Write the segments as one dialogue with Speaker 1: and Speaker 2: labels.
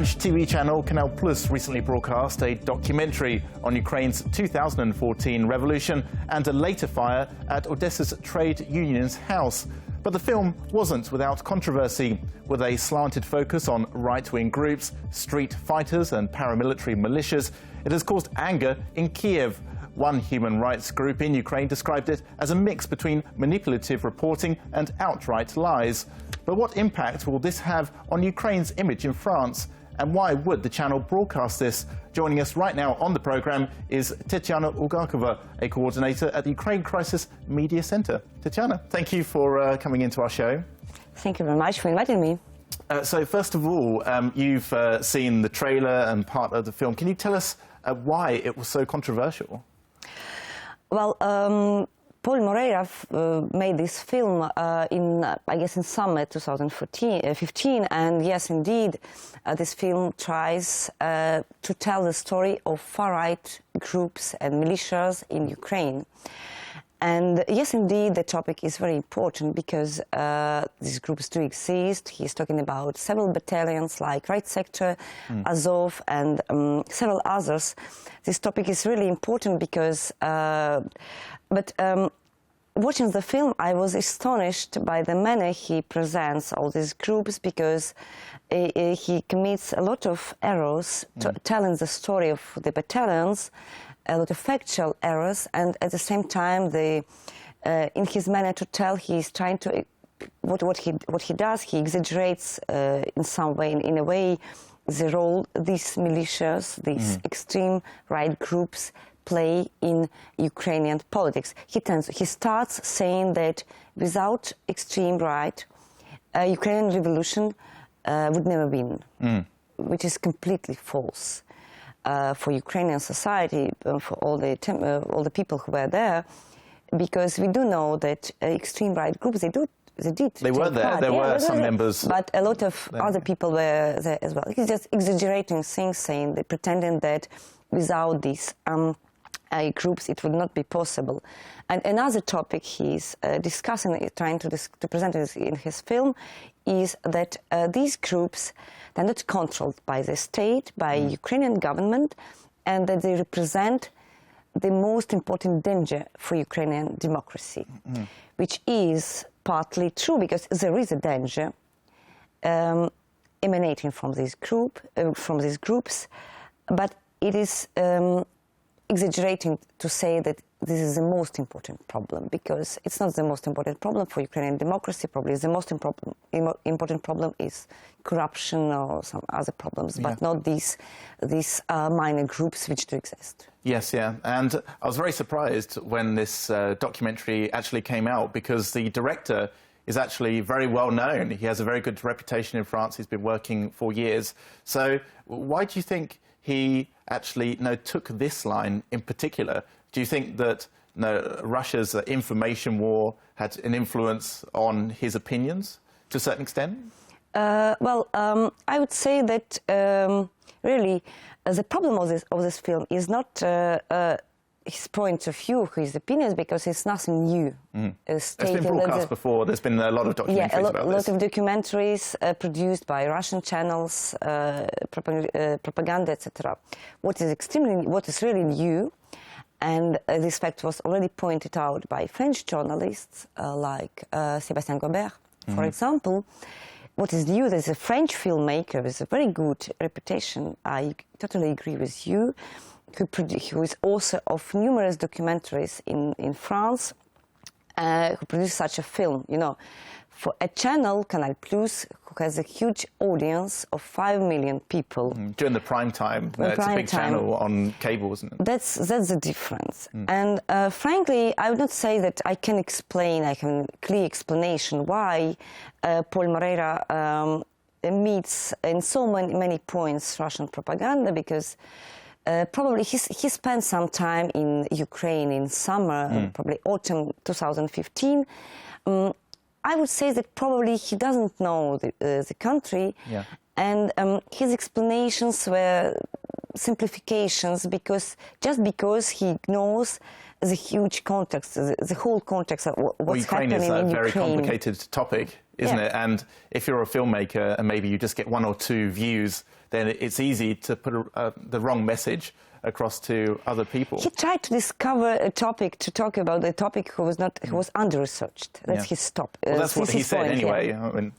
Speaker 1: French TV channel Canal Plus recently broadcast a documentary on Ukraine's 2014 revolution and a later fire at Odesa's trade union's house. But the film wasn't without controversy, with a slanted focus on right-wing groups, street fighters and paramilitary militias. It has caused anger in Kiev. One human rights group in Ukraine described it as a mix between manipulative reporting and outright lies. But what impact will this have on Ukraine's image in France? And why would the channel broadcast this? Joining us right now on the programme is Tetiana Ulgarkova, a coordinator at the Ukraine Crisis Media Centre. Tetiana, thank you for coming into our show.
Speaker 2: Thank you very much for inviting me.
Speaker 1: So first of all, you've seen the trailer and part of the film. Can you tell us why it was so controversial?
Speaker 2: Well, Paul Moreira made this film I guess in summer 2015, and yes, indeed, this film tries to tell the story of far-right groups and militias in Ukraine. And yes, indeed, the topic is very important because these groups do exist. He's talking about several battalions like Right Sector, Azov, and several others. This topic is really important because, watching the film, I was astonished by the manner he presents all these groups, because he commits a lot of errors telling the story of the battalions, a lot of factual errors, and at the same time, in his manner to tell, he's trying to what he does. He exaggerates in some way, in a way, the role these militias, these extreme right groups, play in Ukrainian politics. He starts saying that without extreme right, Ukrainian revolution would never win, which is completely false. For Ukrainian society, for all the people who were there, because we do know that extreme right groups, they were there. There were some members, but a lot of other people were there as well. He's just exaggerating things, pretending that without these groups it would not be possible. And another topic he's discussing, trying to present it in his film, is that these groups, they're not controlled by the state, by Ukrainian government, and that they represent the most important danger for Ukrainian democracy, which is partly true, because there is a danger emanating from these groups, but it is exaggerating to say that this is the most important problem, because it's not the most important problem for Ukrainian democracy. Probably the most important problem is corruption or some other problems, but not these minor groups which do exist.
Speaker 1: Yes, yeah. And I was very surprised when this documentary actually came out, because the director is actually very well known. He has a very good reputation in France. He's been working for years. So why do you think he actually took this line in particular? Do you think that Russia's information war had an influence on his opinions to a certain extent?
Speaker 2: Well, I would say that really the problem of this film is not his point of view, his opinions, because it's nothing new.
Speaker 1: It's been broadcast before. There's been a lot of documentaries about this.
Speaker 2: Yeah, a lot of documentaries produced by Russian channels, propaganda, etc. What is really new, and this fact was already pointed out by French journalists like Sébastien Gobert, for example. What is new, there's a French filmmaker with a very good reputation, I totally agree with you, who is author of numerous documentaries in France, who produced such a film, for a channel, Canal Plus, who has a huge audience of 5 million people.
Speaker 1: During the prime time. It's a big channel on cable, isn't it?
Speaker 2: That's the difference. And frankly, I would not say that I can clear explanation why Paul Moreira meets in so many points Russian propaganda, because probably he spent some time in Ukraine in summer, probably autumn 2015. I would say that probably he doesn't know the country, and his explanations were simplifications, because he ignores the huge context, the whole context of what's happening in Ukraine.
Speaker 1: Ukraine is a very complicated topic. isn't it? And if you're a filmmaker and maybe you just get 1 or 2 views, then it's easy to put the wrong message across to other people.
Speaker 2: He tried to discover a topic to talk about, the topic who was under-researched. That's his stop.
Speaker 1: Well, that's what he said anyway.
Speaker 2: Yeah.
Speaker 1: I mean,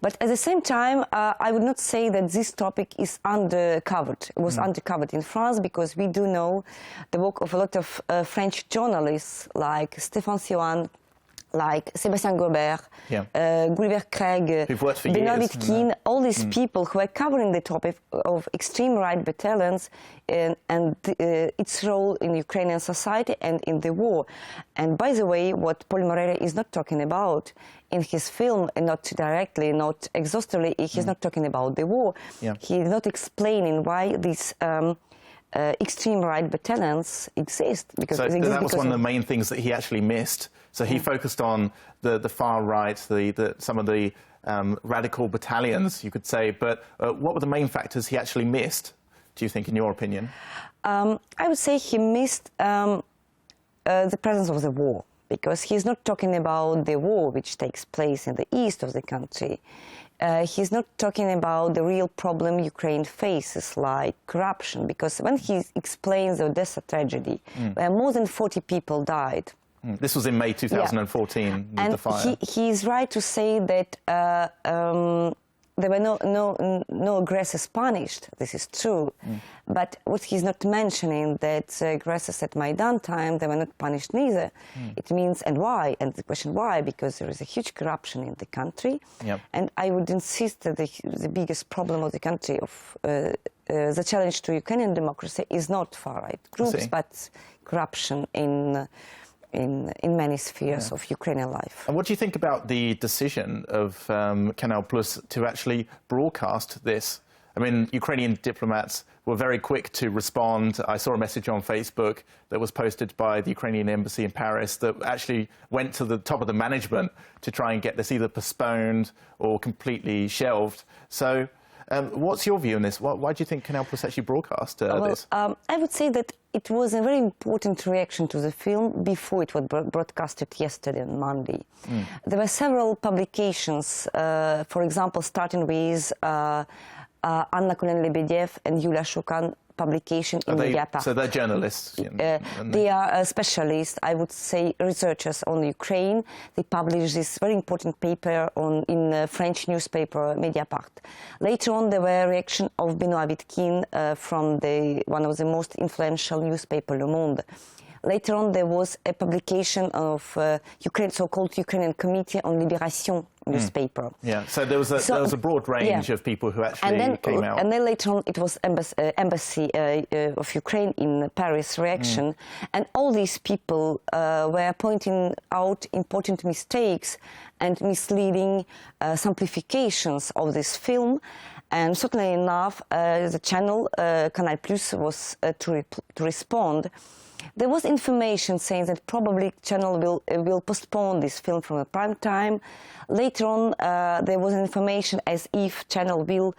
Speaker 2: but at the same time, I would not say that this topic is undercovered. It was undercovered in France because we do know the work of a lot of French journalists like Stéphane Siohan, like Sébastien Gobert, Gulliver Craig, Benoît Wittkin, all these people who are covering the topic of extreme right battalions and its role in Ukrainian society and in the war. And by the way, what Paul Moreira is not talking about in his film, and not directly, not exhaustively, he's not talking about the war. He is not explaining why these extreme right battalions exist. Because
Speaker 1: that was one of the main things that he actually missed. So he focused on the far right, some of the radical battalions, you could say. But what were the main factors he actually missed, do you think, in your opinion?
Speaker 2: I would say he missed the presence of the war, because he's not talking about the war which takes place in the east of the country. He's not talking about the real problem Ukraine faces, like corruption, because when he explains the Odesa tragedy, where more than 40 people died.
Speaker 1: This was in May 2014, with the fire.
Speaker 2: And he is right to say that there were no aggressors punished. This is true. But what he's not mentioning, that aggressors at Maidan time, they were not punished neither. It means, and why? And the question why? Because there is a huge corruption in the country. And I would insist that the biggest problem of the country, of the challenge to Ukrainian democracy, is not far-right groups, but corruption in many spheres of Ukrainian life.
Speaker 1: And what do you think about the decision of Canal Plus to actually broadcast this? I mean, Ukrainian diplomats were very quick to respond. I saw a message on Facebook that was posted by the Ukrainian embassy in Paris that actually went to the top of the management to try and get this either postponed or completely shelved. So what's your view on this? Why do you think Canal Plus actually broadcast this?
Speaker 2: I would say that it was a very important reaction to the film before it was broadcasted yesterday on Monday. There were several publications, for example, starting with Anna Kolen-Lebedev and Yulia Shukan publication in Mediapart.
Speaker 1: So they're journalists?
Speaker 2: They are specialists, I would say, researchers on Ukraine. They published this very important paper in a French newspaper, Mediapart. Later on, there were a reaction of Benoît Wittkin from one of the most influential newspaper, Le Monde. Later on, there was a publication of so-called Ukrainian Committee on Liberation newspaper.
Speaker 1: So there was a broad range of people who actually came out.
Speaker 2: And then later on, it was embassy of Ukraine in Paris reaction. And all these people were pointing out important mistakes and misleading simplifications of this film. And certainly enough, the channel, Canal Plus, was to respond. There was information saying that probably channel will postpone this film from the prime time. Later on, there was information as if channel will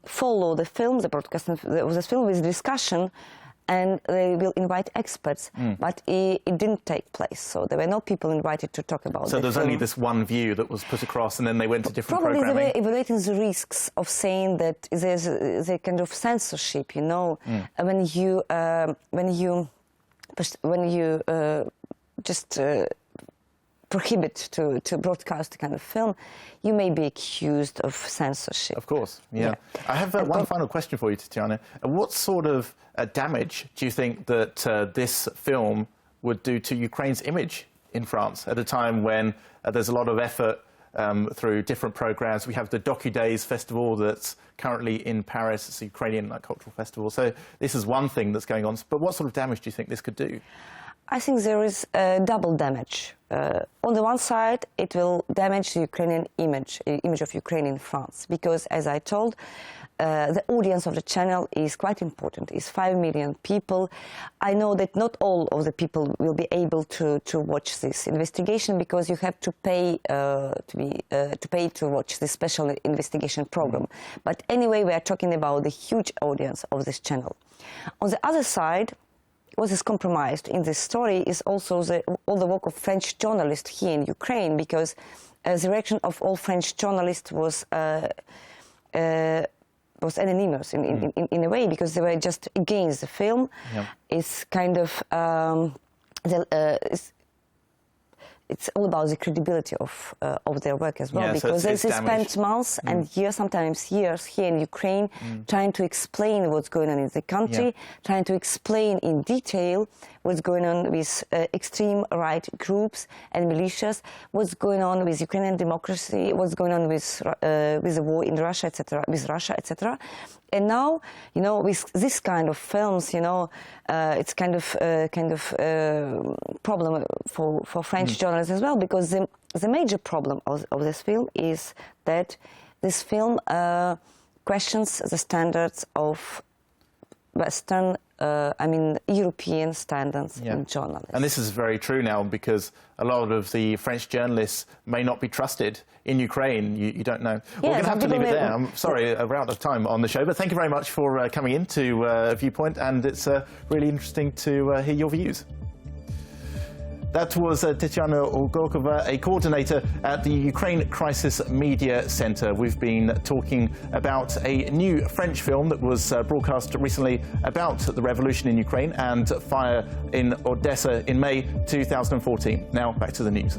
Speaker 2: follow the film, the broadcast of the film with discussion, and they will invite experts. But it didn't take place, so there were no people invited to talk about it.
Speaker 1: So there's only this one view that was put across, and then they went to different
Speaker 2: programming.
Speaker 1: programming.
Speaker 2: They were evaluating the risks of saying that there's a kind of censorship, you know, when you just prohibit to broadcast a kind of film, you may be accused of censorship.
Speaker 1: Of course, yeah. I have one final question for you, Tatiana. What sort of damage do you think that this film would do to Ukraine's image in France at a time when there's a lot of effort through different programs? We have the DocuDays festival that's currently in Paris. It's a Ukrainian cultural festival. So this is one thing that's going on. But what sort of damage do you think this could do?
Speaker 2: I think there is double damage. On the one side, it will damage the Ukrainian image of Ukraine in France, because, as I told, the audience of the channel is quite important. It's 5 million people. I know that not all of the people will be able to watch this investigation, because you have to pay to watch this special investigation program. But anyway, we are talking about the huge audience of this channel. On the other side, what is compromised in this story is also all the work of French journalists here in Ukraine, because the reaction of all French journalists was anonymous in a way, because they were just against the film.
Speaker 1: Yeah.
Speaker 2: It's kind of it's all about the credibility of their work as well,
Speaker 1: Yeah,
Speaker 2: because
Speaker 1: so
Speaker 2: they
Speaker 1: it's
Speaker 2: spent months and years, sometimes years, here in Ukraine, trying to explain what's going on in the country, trying to explain in detail what's going on with extreme right groups and militias, what's going on with Ukrainian democracy, what's going on with the war in Russia, etc., with Russia, etc. And now, you know, with this kind of films, you know, it's kind of problem for French journalists as well, because the major problem of this film is that this film questions the standards of Western, European standards in journalism.
Speaker 1: And this is very true now, because a lot of the French journalists may not be trusted in Ukraine. You don't know. We're going to have to leave it there. I'm sorry, we're out of time on the show, but thank you very much for coming in to Viewpoint, and it's really interesting to hear your views. That was Tetiana Olgorkova, a coordinator at the Ukraine Crisis Media Centre. We've been talking about a new French film that was broadcast recently about the revolution in Ukraine and fire in Odesa in May 2014. Now back to the news.